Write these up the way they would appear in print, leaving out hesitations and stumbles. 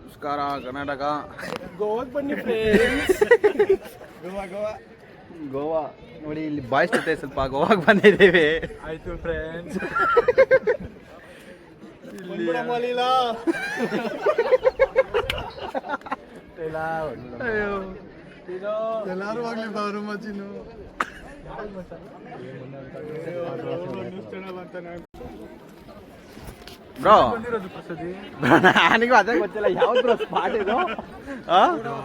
ನಮಸ್ಕಾರ ಕರ್ನಾಟಕ. ಗೋವಾಗೆ ಬನ್ನಿ ಫ್ರೆಂಡ್ಸ್. ಗೋವಾ ನೋಡಿ, ಇಲ್ಲಿ ಬಾಯ್ಸ್ ಜೊತೆ ಸ್ವಲ್ಪ ಗೋವಾಗೆ ಬಂದಿದ್ದೀವಿ. ಆಯ್ತು ಫ್ರೆಂಡ್ಸ್. ಎಲ್ಲಾರು ಆಗ್ಲಿ ಬಾರು ಮಚ್ಚಿನು. ಬ್ರೋ ನನಗೂ ಅದೇ ಗೊತ್ತಿಲ್ಲ ಯಾವ್ದು ಸ್ಪಾಟ್ ಇದು.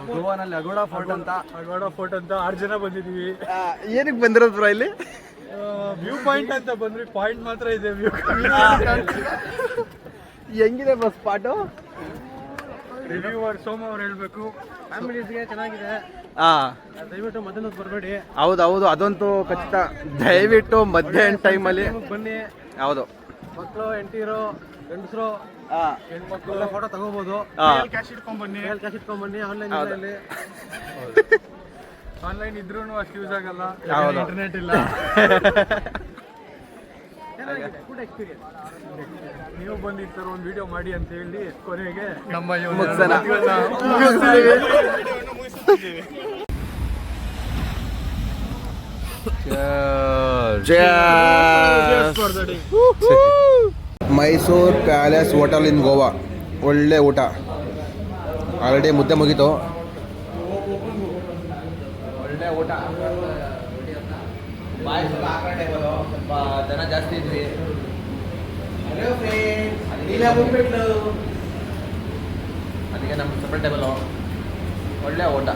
ಗೋವಾನಲ್ಲಿ ಅಗೋಡಾ ಫೋರ್ಟ್ ಅಂತ 6 ಜನ ಬಂದಿದೀವಿ. ಏನಕ್ಕೆ ಬಂದಿರೋದು ಬ್ರೋ ಇಲ್ಲಿ? ವ್ಯೂ ಪಾಯಿಂಟ್ ಅಂತ ಬಂದ್ರಿ. ಪಾಯಿಂಟ್ ಮಾತ್ರ ಇದೆ, ವ್ಯೂ ಹೆಂಗಿದೆ ಬ್ರೋ ಸ್ಪಾಟು? ರಿವ್ಯೂವರ್ ಸೋಮ ಅವ್ರು ಹೇಳ್ಬೇಕು. ಫ್ಯಾಮಿಲೀಸ್ಗೆ ಚೆನ್ನಾಗಿದೆ. ದಯವಿಟ್ಟು ಮಧ್ಯಾಹ್ನ ಬರಬೇಡಿ. ಹೌದು ಅದಂತೂ ಖಚಿತ. ದಯವಿಟ್ಟು ಮಧ್ಯಾಹ್ನ ಟೈಮಲ್ಲಿ ಬನ್ನಿ. ಹೌದು, ಮಕ್ಕಳು, ಹೆಂಡತಿರು, ಗಂಡಸರು, ಹೆಣ್ಮಕ್ಳು ಫೋಟೋ ತಗೋಬಹುದು. ಕ್ಯಾಶ್ ಇಟ್ಕೊಂಡ್ ಬನ್ನಿ. ಆನ್ಲೈನ್ ಇದ್ರೂ ಅಷ್ಟು ಯೂಸ್ ಆಗಲ್ಲ, ಇಂಟರ್ನೆಟ್ ಇಲ್ಲ. Good experience. ನೀವು ಬಂದಿರ್ತಾರೆ, ಒಂದು ವಿಡಿಯೋ ಮಾಡಿ ಅಂತ ಹೇಳಿ ಕೊನೆಗೆ ನಮ್ಮ ಮೈಸೂರು ಪ್ಯಾಲೇಸ್ ಹೋಟೆಲ್ ಇನ್ ಗೋವಾ. ಒಳ್ಳೆ ಊಟ. ಆಲ್ರೆಡಿ ಮುದ್ದೆ ಮುಗೀತು. ಒಳ್ಳೆ ಊಟ. ಸ್ವಲ್ಪ ಜನ ಜಾಸ್ತಿ ಇದ್ವಿ. ಅದಕ್ಕೆ ನಮ್ಮ ಸಪ್ರೇಟ್ ಟೇಬಲು. ಒಳ್ಳೆ ಊಟ.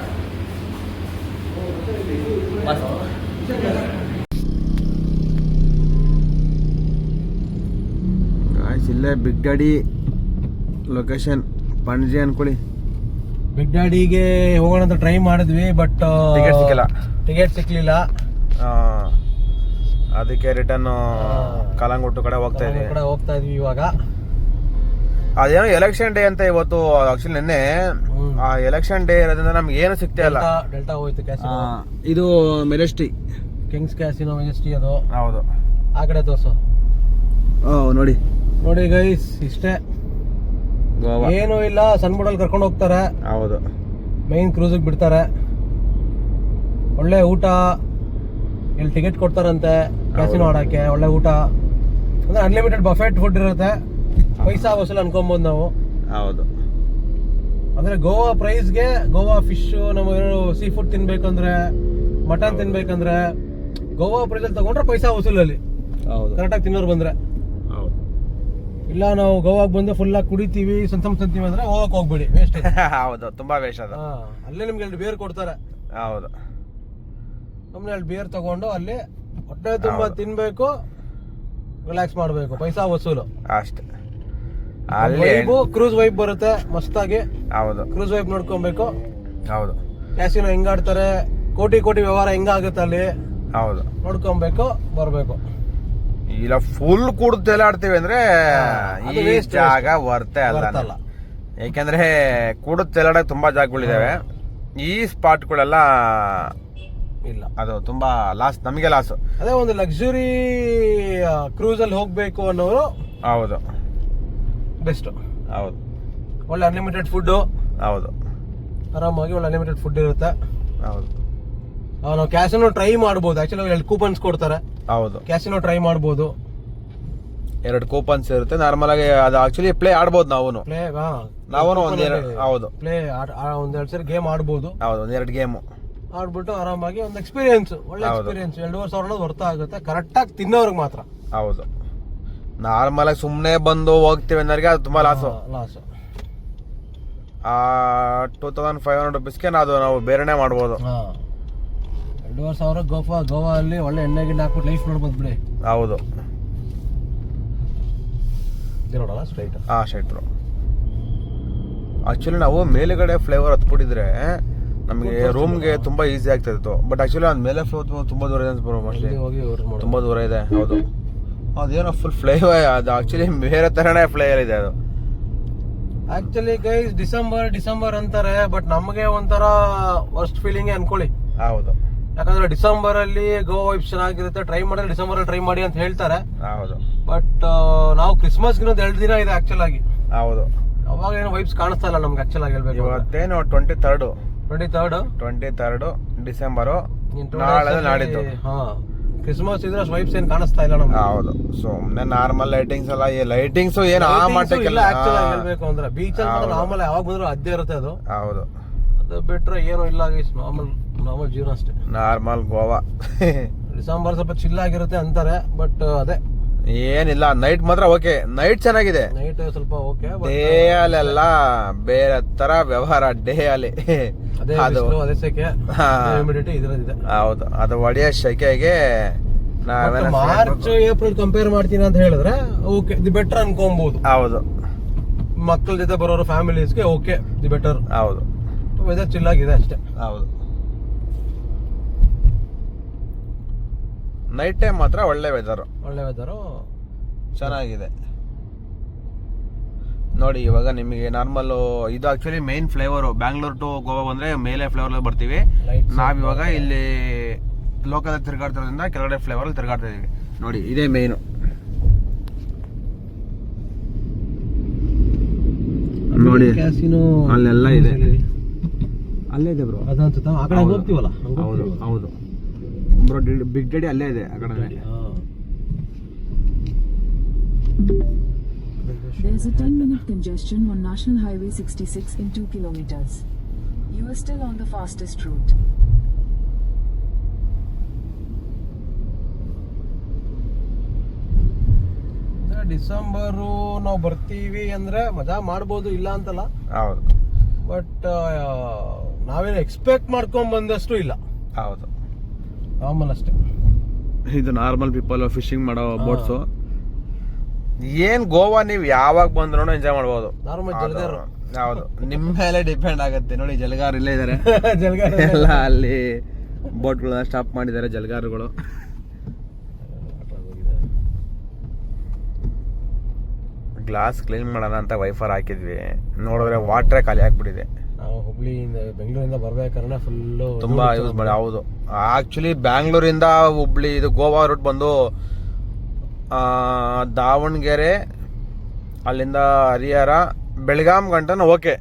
ಇಲ್ಲೇ ಬಿಗ್ ಡ್ಯಾಡಿ ಲೊಕೇಶನ್ ಪಣಜಿ ಅನ್ಕೊಳ್ಳಿ. ಬಿಗ್ ಡ್ಯಾಡಿಗೆ ಹೋಗೋಣ ಅಂತ ಟ್ರೈ ಮಾಡಿದ್ವಿ, ಬಟ್ ಟಿಕೆಟ್ ಸಿಕ್ಲಿಲ್ಲ. ಅದಕ್ಕೆ ರಿಟರ್ನ್ ಕಲಂಗುಟ್ಟು ಕಡೆ ಹೋಗ್ತಾ ಇದ್ವಿ ಇವಾಗ. ಅದೇನೋ ಎಲೆಕ್ಷನ್ ಡೇ ಅಂತ ಇವತ್ತು. ಆಕ್ಚುಲಿ ನಿನ್ನೆ ಆ ಎಲೆಕ್ಷನ್ ಡೇ ಇರೋದ್ರಿಂದ ನಮ್ಗೆ ಏನು ಸಿಗ್ತಾ ಇಲ್ಲ. ಡೆಲ್ಟಾ ಹೋಯ್ತು ಕ್ಯಾಸಿನೋ. ಇದು ಮೆಜೆಸ್ಟಿ, ಕಿಂಗ್ಸ್ ಕ್ಯಾಸಿನೋ ಮೆಜೆಸ್ಟಿ. ಅದು ಹೌದು. ಆ ಕಡೆ ತೋರ್ಸು. ನೋಡಿ ಗೈಸ್, ಇಷ್ಟೇ, ಏನು ಇಲ್ಲ. ಸನ್ಬುಡಲ್ಲಿ ಕರ್ಕೊಂಡು ಹೋಗ್ತಾರೆ. ಹೌದು. ಮೈನ್ ಕ್ರೂಸಿಗೆ ಬಿಡ್ತಾರೆ. ಒಳ್ಳೆ ಊಟ. ಇಲ್ಲಿ ಟಿಕೆಟ್ ಕೊಡ್ತಾರಂತೆ ಕ್ಯಾಸಿನೋ ಆಡಕ್ಕೆ. ಒಳ್ಳೆ ಊಟ ಅಂದ್ರೆ ಅನ್ಲಿಮಿಟೆಡ್ ಬಫೆಟ್ ಫುಡ್ ಇರುತ್ತೆ. ಪೈಸಾ ವಸೂಲ್ ಅನ್ಕೊಬೋದು ನಾವು. ಹೌದು. ಅಂದ್ರೆ ಗೋವಾ ಪ್ರೈಸ್ಗೆ ಗೋವಾ ಫಿಶ್, ನಮಗೇನು ಸೀ ಫುಡ್ ತಿನ್ಬೇಕಂದ್ರೆ, ಮಟನ್ ತಿನ್ಬೇಕಂದ್ರೆ ಗೋವಾ ಪ್ರೈಸಲ್ಲಿ ತಗೊಂಡ್ರೆ ಪೈಸಾ ವಸೂಲಲ್ಲಿ. ಹೌದು. ಕರೆಕ್ಟಾಗಿ ತಿನ್ನೋರು ಬಂದ್ರೆ. ಇಲ್ಲ ನಾವು ಗೋವಾಗೆ ಬಂದು ಫುಲ್ ಆಗಿ ಕುಡಿತೀವಿ, ಸಂತೀವಿ ಅಂದ್ರೆ ಹೋಗಕ್ ಹೋಗ್ಬೇಡಿ, ವೇಸ್ಟ್. ಹೌದು, ತುಂಬಾ ವೇಸ್ಟ್ ಅದು. ಅಲ್ಲೇ ನಿಮ್ಗೆ 2 ಬೇರ್ ಕೊಡ್ತಾರೆ. ಹೌದು. ಸುಮ್ಮನೆ 2 ಬೇರ್ ತಗೊಂಡು ಅಲ್ಲಿ ಹೊಟ್ಟೆ ತುಂಬಾ ತಿನ್ಬೇಕು, ರಿಲ್ಯಾಕ್ಸ್ ಮಾಡ್ಬೇಕು, ಪೈಸಾ ವಸೂಲು ಅಷ್ಟೇ. ಕ್ರೂಸ್ ವೈಬ್ ಬರುತ್ತೆ ಮಸ್ತಾಗಿ. ಹೌದು. ಕ್ರೂಸ್ ವೈಬ್ ನೋಡ್ಕೊಬೇಕು. ಹೌದು. ಕ್ಯಾಸಿನೋ ಹೆಂಗಾಡ್ತಾರೆ, ಕೋಟಿ ವ್ಯವಹಾರ ಹೆಂಗಾಗುತ್ತೆ ಅಲ್ಲಿ. ಹೌದು. ನೋಡ್ಕೊಬೇಕು, ಬರ್ಬೇಕು. ಇಲ್ಲ ಫುಲ್ ಕೂಡ ತೇಲಾಡ್ತೀವಿ ಅಂದ್ರೆ ಈ ಜಾಗ ವರ್ತೆ ಅಲ್ಲ. ಯಾಕೆಂದ್ರೆ ಕೂಡ ತೇಲಾಡಕ್ ತುಂಬಾ ಜಾಗಗಳಿದಾವೆ. ಈ ಸ್ಪಾಟ್ಗಳೆಲ್ಲ ಇಲ್ಲ. ಅದು ತುಂಬಾ ಲಾಸ್, ನಮಗೆ ಲಾಸ್. ಅದೇ ಒಂದು ಲಕ್ಸುರಿ ಕ್ರೂಸ್ ಅಲ್ಲಿ ಹೋಗ್ಬೇಕು ಅನ್ನೋರು. ಹೌದು. ಬೆಸ್ಟ್. ಹೌದು. ಒಳ್ಳೆ ಅನ್ಲಿಮಿಟೆಡ್ ಫುಡ್. ಹೌದು. ಆರಾಮಾಗಿ ಒಳ್ಳೆ ಅನ್ಲಿಮಿಟೆಡ್ ಫುಡ್ ಇರುತ್ತೆ. ಹೌದು. ನಾವು ಕ್ಯಾಸಿನೋ ಟ್ರೈ ಮಾಡ್ಬೋದು. ಆಕ್ಚುಲಿ 2 ಕೂಪನ್ಸ್ ಕೊಡ್ತಾರೆ. ಹೌದು. ಕ್ಯಾಸಿನೋ ಟ್ರೈ ಮಾಡ್ಬೋದು. 2 ಕೂಪನ್ಸ್ ಇರುತ್ತೆ. ನಾರ್ಮಲ್ ಆಗಿ ಅದು ಆಕ್ಚುಲಿ ಪ್ಲೇ ಆಡ್ಬೋದು. ನಾವು ಹೌದು ಪ್ಲೇ ಒಂದೆರಡು ಸರಿ ಗೇಮ್ ಆಡ್ಬೋದು. ಹೌದು, 1-2 ಗೇಮ್ ಆಡ್ಬಿಟ್ಟು ಆರಾಮಾಗಿ ಒಂದು ಎಕ್ಸ್ಪೀರಿಯನ್ಸ್, ಒಳ್ಳೆ ಎಕ್ಸ್ಪೀರಿಯನ್ಸ್. 2,500 ವರ್ತ ಆಗುತ್ತೆ ಕರೆಕ್ಟಾಗಿ ತಿನ್ನೋರ್ಗೆ ಮಾತ್ರ. ಹೌದು. ನಾರ್ಮಲ್ ಆಗಿ ಸುಮ್ಮನೆ ಬಂದು ಹೋಗ್ತೀವಿ ಅನ್ನೋರಿಗೆ ಅದು ತುಂಬಾ ಲಾಸು. 2,500 ರೂಪೀಸ್ಗೆ ನಾವು ಬೇರೆನೆ ಮಾಡ್ಬೋದು. 2,500 ಗೋವಾ ಅಲ್ಲಿ ಒಳ್ಳೆ ಎಣ್ಣೆ ಗಿಣ್ಣೆ ಹಾಕ್ಬಿಟ್ಟು ಲೈಫ್ ನೋಡ್ಬೋದು ಬಿಡಿ. ಹೌದು. ನೋಡಲ್ಲ ಸ್ಟ್ರೈಟ್. Straight bro. ಆಕ್ಚುಲಿ ನಾವು ಮೇಲೆಗಡೆ ಫ್ಲೇವರ್ ಹತ್ಬಿಟ್ಟಿದ್ರೆ ನಮಗೆ ರೂಮ್ಗೆ ತುಂಬಾ ಈಸಿ ಆಗ್ತಾ ಇತ್ತು. ಬಟ್ ಆಕ್ಚುಲಿ ಅದ್ ಮೇಲೆ ಫ್ಲೋರ್ ತುಂಬಾ ದೂರ ಇದೆ ಬ್ರೋ. ಮೋಸ್ಟ್ಲಿ ತುಂಬಾ ದೂರ ಇದೆ. ಹೌದು. ಅದೇನೋ ಫುಲ್ ಫ್ಲೇವರ್, ಅದು ಆಕ್ಚುಲಿ ಬೇರೆ ತರನೇ ಫ್ಲೇವರ್ ಇದೆ ಅದು. ಆಕ್ಚುಲಿ ಗೈಸ್ ಡಿಸೆಂಬರ್ ಅಂತಾರೆ, ಬಟ್ ನಮಗೆ ಒಂಥರ ವರ್ಸ್ಟ್ ಫೀಲಿಂಗ್ ಅನ್ಕೊಳ್ಳಿ. ಹೌದು. ಯಾಕಂದ್ರೆ ಡಿಸೆಂಬರ್ ಅಲ್ಲಿ ಗೋವಾ ವೈಬ್ಸ್ ಚೆನ್ನಾಗಿರುತ್ತೆ, ಟ್ರೈ ಮಾಡಿದ್ರೆ ಡಿಸೆಂಬರ್ ಅಲ್ಲಿ ಟ್ರೈ ಮಾಡಿ ಅಂತ ಹೇಳ್ತಾರೆ. ಹೌದು ಬಟ್ ನಾವು ಕ್ರಿಸ್ಮಸ್ಗೆ 2 ದಿನ ಇದೆ ಆಕ್ಚುಲ್ ಆಗಿ. ಹೌದು, ಅವಾಗ ಏನೋ ವೈಬ್ಸ್ ಕಾಣಿಸ್ತಾ ಇಲ್ಲ ನಮ್ಗೆ ಆಕ್ಚುಲ್ ಆಗಿ ಹೇಳ್ಬೇಕು. ಇವತ್ತೇನು 23rd ಡಿಸೆಂಬರ್, ನಾಳೆ ನಾಡಿದ್ದು. ಹಾ, ಕ್ರಿಸ್ಮಸ್ ಇದ್ರೆ ವೈಬ್ಸ್ ಏನ್ ಕಾಣಿಸ್ತಾ ಇಲ್ಲ ನಮ್ಗೆ. ಹೌದು, ಸುಮ್ನೆ ನಾರ್ಮಲ್ ಲೈಟಿಂಗ್ಸ್ ಅಲ್ಲ, ಈ ಲೈಟಿಂಗ್ಸ್ ಏನು ಆ ಮಟ್ಟಕ್ಕೆಲ್ಲ ಆಕ್ಚುಲ್ ಆಗಿ ಹೇಳ್ಬೇಕು ಅಂದ್ರೆ ಬೀಚ್ ಅಲ್ಲಿ ನಾರ್ಮಲ್ ಯಾವಾಗ ಬಂದ್ರು ಅದೇ ಇರುತ್ತೆ ಅದು. ಹೌದು, ಅದು ಬಿಟ್ರೆ ಏನು ಇಲ್ಲ, ನಾರ್ಮಲ್ ಜೀವನ ಅಷ್ಟೇ. ನಾರ್ಮಲ್ ಗೋವಾ ಡಿಸೆಂಬರ್ ಸ್ವಲ್ಪ ಚಿಲ್ ಆಗಿರುತ್ತೆ ಅಂತಾರೆ, ಬಟ್ ಅದೇ ಏನಿಲ್ಲ. ನೈಟ್ ಮಾತ್ರ ಓಕೆ, ನೈಟ್ ಚೆನ್ನಾಗಿದೆ. ನೈಟ್ ಸ್ವಲ್ಪ ಓಕೆ, ಡೇ ಅಲ್ಲೆಲ್ಲ ಬೇರೆ ತರ ವ್ಯವಹಾರ. ಡೇ ಅಲ್ಲಿ ಅದೇ ಸೆಕೆ, ಹ್ಯೂಮಿಡಿಟಿ ಇದ್ರದಿದೆ. ಹೌದು, ಅದು ಒಡೆಯ ಸೆಕೆಗೆ ಮಾರ್ಚ್ ಏಪ್ರಿಲ್ ಕಂಪೇರ್ ಮಾಡ್ತೀನಿ ಅಂತ ಹೇಳಿದ್ರೆ ಓಕೆ, ದಿ ಬೆಟರ್ ಅನ್ಕೊಬಹುದು. ಹೌದು, ಮಕ್ಕಳ ಜೊತೆ ಬರೋರು ಫ್ಯಾಮಿಲೀಸ್ಗೆ ಓಕೆ, ದಿ ಬೆಟರ್. ಹೌದು, ವೆದರ್ ಚಿಲ್ ಆಗಿದೆ ಅಷ್ಟೇ. ಹೌದು, ನೈಟ್ ಟೈಮ್ ಮಾತ್ರ ಒಳ್ಳೆ ವೆದರು ಚೆನ್ನಾಗಿದೆ. ನೋಡಿ ಇವಾಗ ನಿಮಗೆ ನಾರ್ಮಲ್ ಇದು actually main flavour. Bangalore to Goa ಬಂದ್ರೆ ಮೇಲೆ ಫ್ಲೇವರ್ ಬರ್ತೀವಿ. ನಾವಿವಾಗ ಇಲ್ಲಿ ಲೋಕಲ್ ತಿರುಗಾಡ್ತಿರೋದ್ರಿಂದ ಕೆಳಗಡೆ ಫ್ಲೇವರ್ ತಿರುಗಾಡ್ತಾ ಇದೀವಿ. ನೋಡಿ ಇದೇ ಮೇನು. ನೋಡಿ ಅಲ್ಲೆಲ್ಲ ಇದೆ, ಅಲ್ಲೇ ಇದೆ ಬ್ರೋ. ಅದಂತ ಆ ಕಡೆ ಹೋಗ್ತೀವಲ್ಲ. ಹೌದು ಹೌದು ಬ್ರೋ, ಬಿಗ್ ಡ್ಯಾಡಿ ಅಲ್ಲೇ ಇದೆ ಆ ಕಡೆ. There's a 10-minute congestion on National Highway 66 in 2 kilometers. You are still on the fastest route. December ನಾವು ಬರ್ತೀವಿ ಅಂದ್ರೆ ಮಜಾ ಮಾಡ್ಬೋದು, ಇಲ್ಲ ಅಂತಲ್ಲ. ಹೌದು, ಬಟ್ ನಾವೇನು ಎಕ್ಸ್ಪೆಕ್ಟ್ ಮಾಡ್ಕೊಂಡ್ ಬಂದಷ್ಟು ಇಲ್ಲ. ಹೌದು, ನಾರ್ಮಲ್ ಅಷ್ಟೇ. ಇದು ನಾರ್ಮಲ್ ಪೀಪಲ್ ಫಿಶಿಂಗ್ ಮಾಡೋ ಬೋಟ್ಸು. ಏನ್ ಗೋವಾ ನೀವು ಯಾವಾಗ ಬಂದ್ರು ಎಂಜಾಯ್ ಮಾಡ್ಬೋದು. ನಾರ್ಮಲ್ ಜಲಗಾರ. ಹೌದು, ನಿಮ್ ಮೇಲೆ ಡಿಪೆಂಡ್ ಆಗುತ್ತೆ. ನೋಡಿ ಜಲಗಾರ ಇಲ್ಲೇ ಇದಾರೆ. ಜಲಗಾರ ಎಲ್ಲ ಅಲ್ಲಿ ಬೋಟ್ಗಳನ್ನ ಸ್ಟಾಪ್ ಮಾಡಿದ್ದಾರೆ ಜಲಗಾರಗಳು. ಗ್ಲಾಸ್ ಕ್ಲೀನ್ ಮಾಡೋಣ ಅಂತ ವೈಫರ್ ಹಾಕಿದ್ವಿ, ನೋಡಿದ್ರೆ ವಾಟ್ರೇ ಖಾಲಿ ಆಗ್ಬಿಟ್ಟಿದೆ. ನಾವು ಹುಬ್ಳಿಯಿಂದ ಬೆಂಗಳೂರಿಂದ ಬರ್ಬೇಕಾದ್ರೆ ಫುಲ್ಲು ತುಂಬಾ ಯೂಸ್ ಮಾಡಿ. ಹೌದು, ಆಕ್ಚುಲಿ ಬ್ಯಾಂಗ್ಳೂರಿಂದ ಹುಬ್ಳಿ ಇದು ಗೋವಾ ರೂಟ್ ಬಂದು ದಾವಣಗೆರೆ, ಅಲ್ಲಿಂದ ಹರಿಹರ, ಬೆಳಗಾಂ ಗಂಟನೂ ಓಕೆ.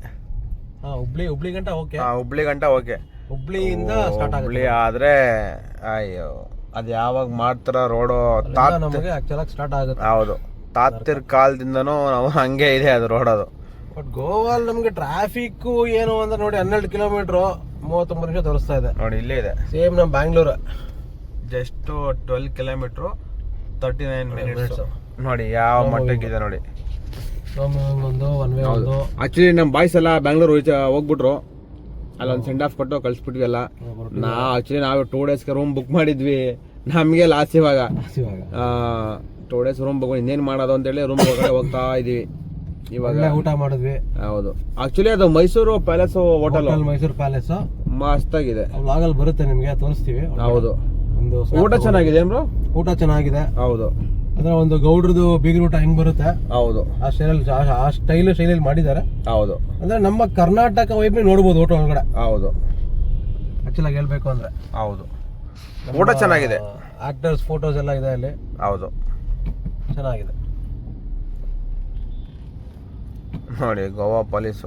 ಹುಬ್ಳಿ ಗಂಟ ಓಕೆ. ಹುಬ್ಳಿ ಗಂಟ ಓಕೆ. ಹುಬ್ಳಿಯಿಂದ ಸ್ಟಾರ್ಟ್ ಆಗುತ್ತೆ. ಹುಬ್ಳಿ ಆದ್ರೆ ಅಯ್ಯೋ ಅದ್ ಯಾವಾಗ ಮಾಡ್ತಾರ ರೋಡು ನಮಗೆ ಆಕ್ಚುಲಾಗಿ ಸ್ಟಾರ್ಟ್ ಆಗುತ್ತೆ. ಹೌದು, ತಾತಿರ್ ಕಾಲದಿಂದನೂ ನಾವು ಹಂಗೆ ಇದೆ ಅದು ರೋಡ್. ಅದು ಬಟ್ ಗೋವಾಲ್ ನಮ್ಗೆ ಟ್ರಾಫಿಕ್ ಏನು ಅಂದ್ರೆ ನೋಡಿ 12 ಕಿಲೋಮೀಟರ್ 39 ನಿಮಿಷ ತೋರಿಸ್ತಾ ಇದೆ. ನೋಡಿ ಇಲ್ಲೇ ಇದೆ ಸೇಮ್ ನಮ್ ಬ್ಯಾಂಗ್ಳೂರ್. Just 12 kilometre 39 minutes. ನೋಡಿ ಯಾವ ಮಟ್ಟಕ್ಕಿದೆ ನೋಡಿ. ಆಕ್ಚುಲಿ ನಮ್ ಬಾಯ್ಸ್ ಎಲ್ಲ ಬ್ಯಾಂಗ್ಳೂರ್ ಹೋಗ್ಬಿಟ್ರು, ಅಲ್ಲೊಂದು ಸೆಂಡ್ ಆಫ್ ಕೊಟ್ಟು ಕಳ್ಸಿಬಿಟ್ವಿ ಎಲ್ಲ. ನಾವು 2 ಡೇಸ್ಗೆ ರೂಮ್ ಬುಕ್ ಮಾಡಿದ್ವಿ. ನಮ್ಗೆ ಲಾಸ್ ಇವಾಗ 2 ಡೇಸ್ ರೂಮ್ ಬುಕ್. ಇನ್ನೇನ್ ಮಾಡೋದು ಅಂತೇಳಿ ರೂಮ್ ಒಳಗಡೆ ಹೋಗ್ತಾ ಇದೀವಿ. ಇವಾಗ ಊಟ ಮಾಡಿದ್ವಿ. ಹೌದು, ಆಕ್ಚುಲಿ ಅದು Mysuru palace hotel. Mysuru palace ಮಸ್ತ್ ಆಗಿದೆ. ವ್ಲಾಗಲ್ಲಿ ಬರುತ್ತೆ, ನಿಮ್ಗೆ ತೋರಿಸ್ತೀವಿ. ಹೌದು, ಒಂದು ಊಟ ಚೆನ್ನಾಗಿದೆ ಬ್ರೋ. ಊಟ ಚೆನ್ನಾಗಿದೆ. ಹೌದು, ಅಂದ್ರೆ ಒಂದು ಗೌಡ್ರದು ಬೀಗರ ಊಟ ಹೆಂಗ್ ಬರುತ್ತೆ. ಹೌದು, ಆ ಶೈಲಿಯಲ್ಲಿ ಮಾಡಿದ್ದಾರೆ. ಹೌದು, ಅಂದ್ರೆ ನಮ್ಮ ಕರ್ನಾಟಕ ವೈಬ್ ನೋಡ್ಬೋದು ಊಟ ಒಳಗಡೆ. ಹೌದು, ಆಕ್ಚುಲಾಗಿ ಹೇಳ್ಬೇಕು ಅಂದ್ರೆ. ಹೌದು, ಊಟ ಚೆನ್ನಾಗಿದೆ. ಆಕ್ಟರ್ಸ್ ಫೋಟೋಸ್ ಎಲ್ಲ ಇದೆ ಅಲ್ಲಿ. ಹೌದು, ಚೆನ್ನಾಗಿದೆ. ನೋಡಿ ಗೋವಾ ಪೊಲೀಸ್.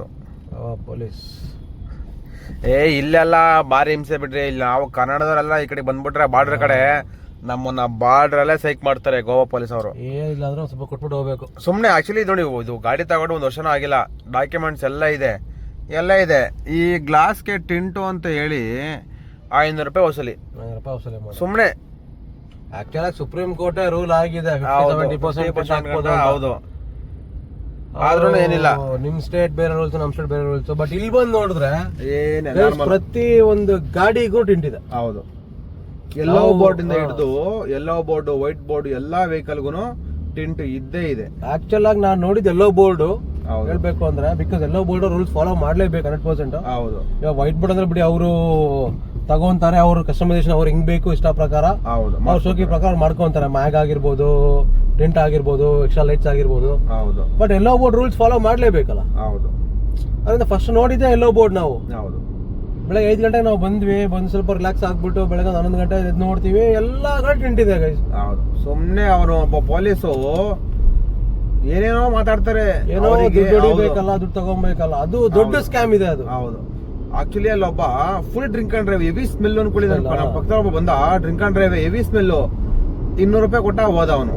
ಇಲ್ಲೆಲ್ಲ ಭಾರಿ ಹಿಂಸೆ ಬಿಡ್ರಿ. ಇಲ್ಲಿ ನಾವು ಕನ್ನಡದವರೆಲ್ಲ ಈ ಕಡೆ ಬಂದ್ಬಿಟ್ರೆ ಬಾರ್ಡರ್ ಕಡೆ ನಮ್ಮನ್ನ ಬಾರ್ಡರ್ ಅಲ್ಲೇ ಸೈಕ್ ಮಾಡ್ತಾರೆ ಗೋವಾ ಪೊಲೀಸ್ ಅವರು. ಏನಿಲ್ಲ ಅಂದ್ರೆ ಸ್ವಲ್ಪ ಕೊಟ್ಬಿಟ್ಟು ಹೋಗ್ಬೇಕು ಸುಮ್ನೆ. ಆಕ್ಚುಲಿ ನೋಡಿ, ಇದು ಗಾಡಿ ತಗೊಂಡು 1 ವರ್ಷನೂ ಆಗಿಲ್ಲ, ಡಾಕ್ಯುಮೆಂಟ್ಸ್ ಎಲ್ಲ ಇದೆ. ಈ ಗ್ಲಾಸ್ಗೆ ಟಿಂಟು ಅಂತ ಹೇಳಿ 500 ರೂಪಾಯಿ ವಸೂಲಿ ಸುಮ್ನೆ. ಆಕ್ಚುಲಾಗಿ ಸುಪ್ರೀಂ ಕೋರ್ಟ್ ರೂಲ್ ಆಗಿದೆ. ಹೌದು, ಆದ್ರೂ ಏನಿಲ್ಲ. ನಿಮ್ ಸ್ಟೇಟ್ ಬೇರೆ ರೂಲ್ಸ್, ನಮ್ ಸ್ಟೇಟ್ ಬೇರೆ ರೂಲ್ಸ್. ಬಟ್ ಇಲ್ಲಿ ಬಂದು ನೋಡಿದ್ರೆ ಪ್ರತಿ ಒಂದು ಗಾಡಿಗೂ ಟಿಂಟ್ ಇದೆ. ಹೌದು, ಎಲ್ಲೋ ಬೋರ್ಡ್ ಇಂದ ಹಿಡಿದು ಎಲ್ಲೋ ಬೋರ್ಡ್, ವೈಟ್ ಬೋರ್ಡ್, ಎಲ್ಲಾ ವೆಹಿಕಲ್ಗೂ ಟಿಂಟ್ ಇದ್ದೇ ಇದೆ. ಆಕ್ಚುಲ್ ಆಗಿ ನಾನು ನೋಡಿದ್ ಎಲ್ಲೋ ಬೋರ್ಡ್ ಹೇಳ್ಬೇಕು ಅಂದ್ರೆ, because yellow board rules follow ಮಾಡ್ಲೇಬೇಕು 100%. ಹೌದು, ಇವಾಗ ವೈಟ್ ಬೋರ್ಡ್ ಅಂದ್ರೆ ಬಿಡಿ, ಅವರು ತಗೊಂತಾರೆ, ಅವ್ರ ಕಸ್ಟಮೈಸೇಷನ್ ಅವ್ರು ಹಿಂಗ್ ಬೇಕು ಇಷ್ಟ ಪ್ರಕಾರ, ಅವ್ರ ಶೋಕಿ ಪ್ರಕಾರ ಮಾಡ್ಕೊಂತಾರೆ. ಮ್ಯಾಗ್ ಆಗಿರ್ಬೋದು, ಟಿಂಟ್ ಆಗಿರ್ಬೋದು, ಎಕ್ಸ್ಟ್ರಾ ಲೈಟ್ಸ್ ಆಗಿರ್ಬೋದು. ಹೌದು, ಬಟ್ ಎಲ್ಲೋ ಬೋರ್ಡ್ ರೂಲ್ಸ್ ಫಾಲೋ ಮಾಡ್ಲೇಬೇಕಲ್ಲ. ಹೌದು, ಅದರಿಂದ ಫಸ್ಟ್ ನೋಡಿದ್ದೆ ಎಲ್ಲೋ ಬೋರ್ಡ್ ನಾವು. ಹೌದು, ಬೆಳಗ್ಗೆ 5 ಗಂಟೆಗೆ ನಾವು ಬಂದು ಸ್ವಲ್ಪ ರಿಲ್ಯಾಕ್ಸ್ ಆಗ್ಬಿಟ್ಟು ಬೆಳಗ್ಗೆ 11 ಗಂಟೆ ಎದ್ದು ನೋಡ್ತೀವಿ ಎಲ್ಲ ಕಡೆ ನಿಂತಿದೆ ಗೈಸ್. ಹೌದು, ಸುಮ್ನೆ ಅವನು ಒಬ್ಬ ಪೊಲೀಸು ಏನೇನೋ ಮಾತಾಡ್ತಾರೆ, ಏನೋ ದುಡ್ಡು ಹೊಡಿಬೇಕಲ್ಲ, ದುಡ್ಡು ತಗೊಂಬೇಕಲ್ಲ, ಅದು ದೊಡ್ಡ ಸ್ಕ್ಯಾಮ್ ಇದೆ ಅದು. ಹೌದು, ಆಕ್ಚುಲಿ ಅಲ್ಲಿ ಒಬ್ಬ full drink and drive heavy smell ಅನ್ಕೊಳ್ಳಿದ ನಮ್ಮ ಪಕ್ಕದ ಒಬ್ಬ ಬಂದ, drink and drive heavy smell, 200 ರೂಪಾಯಿ ಕೊಟ್ಟ ಹೋದ ಅವನು.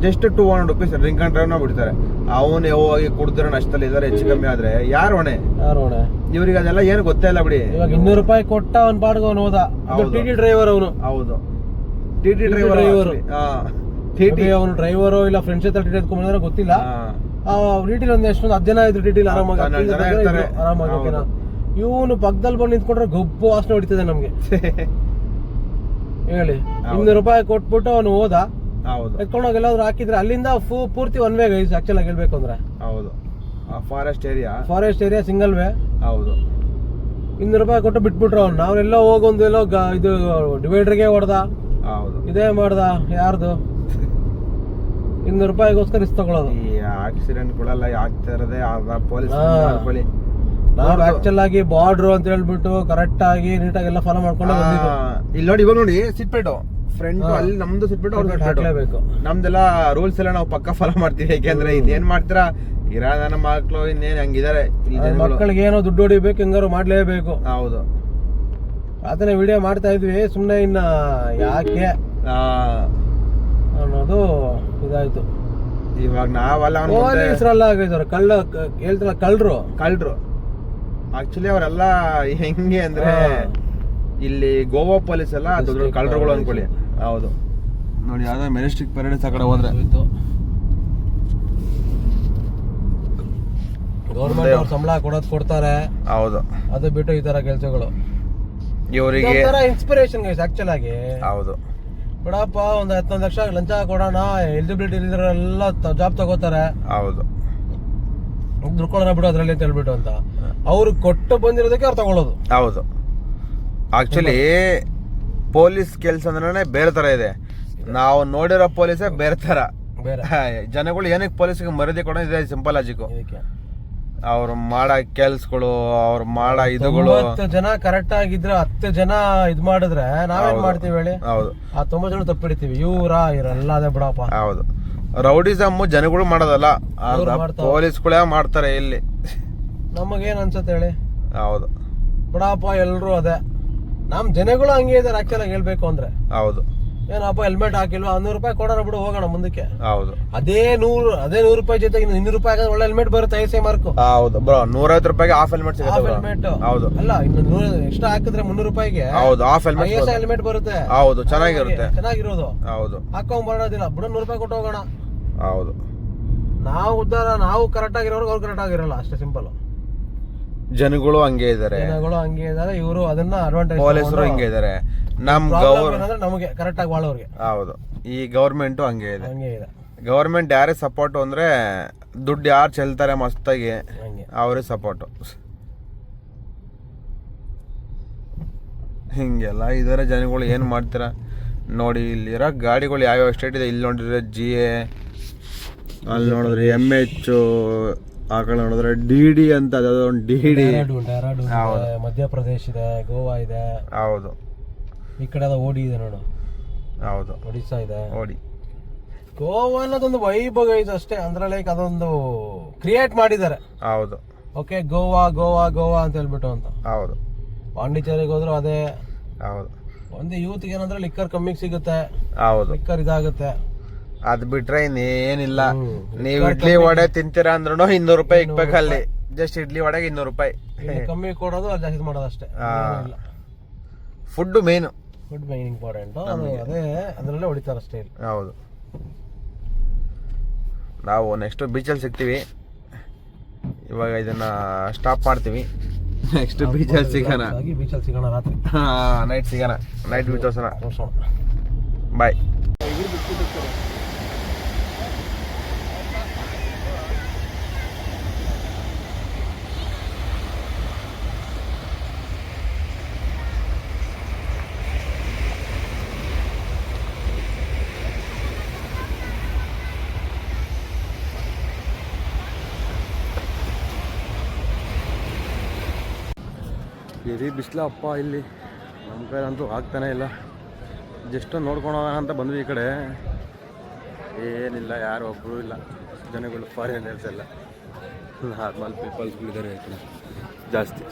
Just 200 rupees drink and drive ನ ಬಿಡ್ತಾರೆ. ಅವನು ಹೋಗಿ ಕುಡಿದ್ರೆ ನಷ್ಟದಲ್ಲಿ ಇದಾರೆ, ಹೆಚ್ಚು ಕಮ್ಮಿ ಆದ್ರೆ ಯಾರು ಹೊಣೆ? ಇವ್ರಿಗೆ ಅದೆಲ್ಲ ಏನು ಗೊತ್ತೇ ಇಲ್ಲ ಬಿಡಿ. ಇವಾಗ 200 ರೂಪಾಯಿ ಕೊಟ್ಟ ಅವ್ನ ಪಾಡ್ಗೆ ಅವನು ಹೋದ. ಟಿಟಿ ಡ್ರೈವರ್ ಅವನು. ಹೌದು, ಟಿಟಿ ಡ್ರೈವರ್. ಅವನು ಡ್ರೈವರ್ ಇಲ್ಲ ಫ್ರೆಂಡ್ಸ್ ಹತ್ರ ಟಿಟಿ ಎತ್ಕೊಂಡ್ಬಂದ್ರೆ ಗೊತ್ತಿಲ್ಲ. ಟಿಟಿಲಿ ಒಂದು ಎಷ್ಟೊಂದು 10 ಜನ ಇದ್ರು ಟಿಟಿಲಿ ಆರಾಮಾಗಿ. ಇವನು ಪಕ್ಕದಲ್ಲಿ ಬಂದು ನಿಂತ್ಕೊಂಡ್ರೆ ಗಬ್ಬು ವಾಸನೆ ಹೊಡಿತದೆ ನಮ್ಗೆ. ಹೇಳಿ, 200 ರೂಪಾಯಿ ಕೊಟ್ಬಿಟ್ಟು ಅವನು ಹೋದ. ಹೌದು, ಎತ್ಕೊಂಡೋಗಿ ಎಲ್ಲಾದ್ರೂ ಹಾಕಿದ್ರೆ ಅಲ್ಲಿಂದ ಪೂರ್ತಿ ಒನ್ ವೇ ಗೈಸ್. ಆಕ್ಚುಲ್ ಆಗಿ ಹೇಳ್ಬೇಕು ಅಂದ್ರೆ ಹೌದು, ಫಾರೆಸ್ಟ್ ಏರಿಯಾ ಸಿಂಗಲ್ ವೇ. ಹೌದು, 200 ರೂಪಾಯಿ ಕೊಟ್ಟು ಬಿಟ್ಬಿಟ್ರು ಅವ್ನು. ನಾವೆಲ್ಲ ಹೋಗೊಂದು ಎಲ್ಲೋ ಇದು ಡಿವೈಡರ್ಗೆ ಹೊಡೆದ. ಹೌದು, ಇದೇ ಮಾಡ್ದ. ಯಾರ್ದು 200 ರೂಪಾಯಿಗೋಸ್ಕರ ಇಸ್ ತಗೊಳ್ಳೋದು. ಈ ಆಕ್ಸಿಡೆಂಟ್ ಗಳೆಲ್ಲ ಆಗ್ತಾ ಇರೋದೇ ಪೊಲೀಸ್. ನಾವು ಆಕ್ಚುಲ್ ಆಗಿ ಬಾರ್ಡ್ರು ಅಂತ ಹೇಳ್ಬಿಟ್ಟು ಕರೆಕ್ಟ್ ಆಗಿ ನೀಟಾಗಿ ಎಲ್ಲ ಫಾಲೋ ಮಾಡ್ಕೊಂಡು ಬಂದಿದ್ದು. ಇಲ್ಲಿ ನೋಡಿ, ಇವಾಗ ನೋಡಿ ಸಿಟ್ಬಿಟ್ಟು ಫ್ರೆಂಡ್ ಅಲ್ಲಿ ನಮ್ದು ಸಿಟ್ಬಿಟ್ಟು ಅವ್ರು ಹಾಕ್ಲೇಬೇಕು. ನಮ್ದೆಲ್ಲ ರೂಲ್ಸ್ ಎಲ್ಲ ನಾವು ಪಕ್ಕ ಫಾಲೋ ಮಾಡ್ತೀವಿ. ಯಾಕೆಂದ್ರೆ ಇದೇನ್ ಮಾಡ್ತೀರಾ, ಇರಾ ನನ್ನ ಮಕ್ಳು ಇನ್ನೇನ್ ಹಂಗಿದಾರೆ, ಮಕ್ಕಳಿಗೆ ಏನೋ ದುಡ್ಡು ಹೊಡಿಬೇಕು, ಹೆಂಗಾರು ಮಾಡ್ಲೇಬೇಕು. ಹೌದು, ಅದನ್ನ ವಿಡಿಯೋ ಮಾಡ್ತಾ ಇದ್ವಿ. ಸುಮ್ನೆ ಇನ್ನ ಯಾಕೆ ಅನ್ನೋದು ಇದಾಯ್ತು. ಇವಾಗ ನಾವೆಲ್ಲ ಪೊಲೀಸರೆಲ್ಲ ಆಗಿದ್ದಾರೆ ಹೇಳ್ತಾರ ಕಳ್ರು. ಆಕ್ಚುಲಿ ಅವರೆಲ್ಲ ಹೆಂಗೆ ಅಂದ್ರೆ ಇಲ್ಲಿ ಗೋವಾ ಪೊಲೀಸ್ ಎಲ್ಲ ದೊಡ್ಡ ಕಳ್ಳರುಗಳು ಅನ್ಕೊಳ್ಳಿ. ಹೌದು ನೋಡಿ, ಯಾವ್ದೋ ಮೆಜೆಸ್ಟಿಕ್ ಪ್ಯಾರಡೈಸ್ ಆ ಕಡೆ ಹೋದ್ರೆ ಗೌರ್ಮೆಂಟ್ ಅವ್ರು ಸಂಬಳ ಕೊಡ್ತಾರೆ. ಹೌದು, ಅದು ಬಿಟ್ಟು ಈ ತರ ಕೆಲಸಗಳು ಇವರಿಗೆ ಇನ್ಸ್ಪಿರೇಷನ್ ಗೈಸ್ ಆಕ್ಚುಲ್ ಆಗಿ. ಹೌದು, ಬಿಡಪ್ಪ, ಒಂದು 11 ಲಕ್ಷ ಲಂಚ ಕೊಡೋಣ, ಎಲಿಜಿಬಿಲಿಟಿ ಇದ್ರೆಲ್ಲ ಜಾಬ್ ತಗೋತಾರೆ. ಹೌದು, ದುಡ್ಕೊಳ್ಳೋಣ ಬಿಡು ಅದ್ರಲ್ಲಿ ಅಂತ ಹೇಳ್ಬಿಟ್ಟು ಅಂತ ಅವ್ರು ಕೊಟ್ಟು ಬಂದಿರೋದಕ್ಕೆ ಅವ್ರು ತಗೊಳ್ಳೋದು. ಹೌದು, ಆಕ್ಚುಲಿ ಪೊಲೀಸ್ ಕೆಲಸ ಅಂದ್ರೆ ಬೇರೆ ತರ ಇದೆ. ನಾವು ನೋಡಿರೋ ಪೊಲೀಸೇ ಬೇರೆ ತರ. ಜನಗಳು ಏನಕ್ಕೆ ಪೊಲೀಸ್ಗೆ ಮರ್ಯಾದೆ ಕೊಡೋದು ಇದೆ ಸಿಂಪಲ್ ಲಾಜಿಕ್. ಅವ್ರು ಮಾಡೋ ಕೆಲ್ಸಗಳು, ಅವ್ರು ಮಾಡೋ ಇದುಗಳು. 90 ಜನ ಕರೆಕ್ಟ್ ಆಗಿದ್ರೆ 10 ಜನ ಇದ್ ಮಾಡಿದ್ರೆ ನಾವೇನ್ ಮಾಡ್ತೀವಿ ಹೇಳಿ? ಹೌದು, ಆ 90 ಜನ ತಪ್ಪಿಡ್ತೀವಿ. ಇವರೆಲ್ಲ ಅದೇ ಬಿಡಪ್ಪ. ಹೌದು, ರೌಡಿಸಮ್ ಜನಗಳು ಮಾಡೋದಲ್ಲ, ಪೊಲೀಸ್ಗಳೇ ಮಾಡ್ತಾರೆ ಇಲ್ಲಿ. ನಮಗೇನ್ ಅನ್ಸತ್ತೆ ಹೇಳಿ? ಹೌದು, ಬಿಡಪ್ಪ, ಎಲ್ರು ಅದೇ. ನಮ್ ಜನಗಳು ಹಂಗೆ ಇದಾರೆ ಆಕ್ಚುಲ್ ಆಗಿ ಹೇಳ್ಬೇಕು ಅಂದ್ರೆ. ಹೌದು, ಏನಪ್ಪ ಹೆಲ್ಮೆಟ್ ಹಾಕಿಲ್ವಾ, 100 ರೂಪಾಯಿ ಕೊಡೋಣ ಬಿಡು, ಹೋಗೋಣ ಮುಂದಕ್ಕೆ. ಹೌದು, ಅದೇ 100 ರೂಪಾಯಿ ಜೊತೆ 200 ರೂಪಾಯಿ ಒಳ್ಳೆ ಹೆಲ್ಮೆಟ್ ಬರುತ್ತೆ, ಐಸೆ ಮಾರ್ಕ್. ಹೌದು ಬ್ರೋ, 150 ರೂಪಾಯಿಗೆ ಹಾಫ್ ಹೆಲ್ಮೆಟ್ ಸಿಗುತ್ತೆ. ಹೆಲ್ಮೆಟ್ ಹೌದು, ಅಲ್ಲ, ಇನ್ನು 100 ಎಕ್ಸ್ಟ್ರಾ ಹಾಕಿದ್ರೆ 300 ರೂಪಾಯಿಗೆ ಹೌದು ಹಾಫ್ ಹೆಲ್ಮೆಟ್ ಹೆಲ್ಮೆಟ್ ಬರುತ್ತೆ. ಹೌದು, ಚೆನ್ನಾಗಿರೋದು. ಹೌದು, ಹಾಕೊಂಡ್ ಬರೋದಿಲ್ಲ ಬಿಡು, 100 ರೂಪಾಯಿ ಕೊಟ್ಟು ಹೋಗೋಣ. ಹೌದು, ನಾವು ಕರೆಕ್ಟ್ ಆಗಿರೋರ್ಗೆ ಅವ್ರು ಕರೆಕ್ಟ್ ಆಗಿರಲ್ಲ, ಅಷ್ಟೇ ಸಿಂಪಲ್. ಜನಗಳು ಹಂಗೆ ಇದಾರೆ, ಇವರು ಅದನ್ನ ಅಡ್ವಾಂಟೇಜ್. ಪೊಲೀಸರು ಹಂಗೆ ಇದಾರೆ, ನಮಗೆ ಕರೆಕ್ಟ್ ಆಗಿ ಬಾಳೋರ್ಗೆ. ಹೌದು, ಈ ಗವರ್ಮೆಂಟ್ ಹಂಗೆ ಇದೆ. ಗವರ್ಮೆಂಟ್ ಯಾರೇ ಸಪೋರ್ಟ್ ಅಂದ್ರೆ ದುಡ್ಡು ಯಾರು ಚೆಲ್ತಾರೆ ಮಸ್ತಾಗಿ ಅವ್ರಿಗೆ ಸಪೋರ್ಟ್. ಹಿಂಗೆಲ್ಲ ಇದಾರೆ ಜನಗಳು. ಏನ್ ಮಾಡ್ತೀರ ನೋಡಿ, ಇಲ್ಲಿರೋ ಗಾಡಿಗಳು ಯಾವ್ಯಾವ ಸ್ಟೇಟ್ ಇದೆ. ಇಲ್ಲಿ ನೋಡಿದ್ರೆ GA, ಅಲ್ಲಿ ನೋಡಿದ್ರೆ MH, ಆ ಕಡೆ ನೋಡಿದ್ರೆ DD ಅಂತ ಒಂದು DD. ಮಧ್ಯಪ್ರದೇಶ ಇದೆ, ಗೋವಾ ಇದೆ. ಹೌದು, ಈ ಕಡೆ ಓಡಿ ಇದೆ ನೋಡು. ಹೌದು, ಒಡಿಸ್ಸಾ ಇದೆ. ಓಡಿ ಗೋವಾ ಅನ್ನೋದೊಂದು ವೈಭವ ಇದೆ ಅಷ್ಟೇ. ಅಂದ್ರೆ ಲೈಕ್ ಅದೊಂದು ಕ್ರಿಯೇಟ್ ಮಾಡಿದ್ದಾರೆ. ಹೌದು, ಓಕೆ, ಗೋವಾ ಗೋವಾ ಗೋವಾ ಅಂತ ಹೇಳ್ಬಿಟ್ಟು ಅಂತ. ಹೌದು, ಪಾಂಡಿಚೇರಿಗೆ ಹೋದ್ರು ಅದೇ. ಹೌದು, ಒಂದು ಯೂತ್ಗೆ ಏನಂದ್ರೆ ಲಿಕ್ಕರ್ ಕಮ್ಮಿಗೆ ಸಿಗುತ್ತೆ. ಹೌದು, ಲಿಕ್ಕರ್ ಇದಾಗುತ್ತೆ. ಅದ್ ಬಿಟ್ರೆ ಇನ್ನೇನಿಲ್ಲ. ನೀವ್ ಇಡ್ಲಿ ವಡೆ ತಿಂತೀರಾ ಅಂದ್ರೂ 200 ರೂಪಾಯಿ ಇಕ್ಬೇಕಲ್ಲಿ. ಜಸ್ಟ್ ಇಡ್ಲಿ ವಡೆಗೆ 200 ರೂಪಾಯಿ ಕಮ್ಮಿ ಕೊಡೋದು, ಅದು ಜಾಸ್ತಿ ಮಾಡೋದು ಅಷ್ಟೇ. Food main important. ಅದೇ ಅದರಲ್ಲೇ ಹೊಡಿತಾರೆ ಅಷ್ಟೇ. ಹೌದು, ನಾವು ನೆಕ್ಸ್ಟ್ ಬೀಚಲ್ಲಿ ಸಿಗ್ತೀವಿ. ಇವಾಗ ಇದನ್ನ ಸ್ಟಾಪ್ ಮಾಡ್ತೀವಿ. ನೆಕ್ಸ್ಟ್ ಬೀಚಲ್ಲಿ ಸಿಗೋಣ ರಾತ್ರಿ. ನೈಟ್ ಸಿಗೋಣ, ನೈಟ್ ಬೀಚ್ ತೋರ್ಸೋಣ. ಬಾಯ್. ಎರಿ ಬಿಸಿಲಪ್ಪ ಇಲ್ಲಿ, ನಮ್ಮ ಕೈಲಂತೂ ಆಗ್ತಾನೆ ಇಲ್ಲ. ಜಸ್ಟ್ ನೋಡ್ಕೊಳೋಣ ಅಂತ ಬಂದ್ವಿ ಈ ಕಡೆ, ಏನಿಲ್ಲ, ಯಾರು ಒಬ್ಬರು ಇಲ್ಲ, ಜನಗಳು ಫಾರಿನರ್ಸ್ ಎಲ್ಲ, ನಾರ್ಮಲ್ ಪೀಪಲ್ಸ್ಗಳಿದ್ದಾರೆ ಈ ಕಡೆ ಜಾಸ್ತಿ.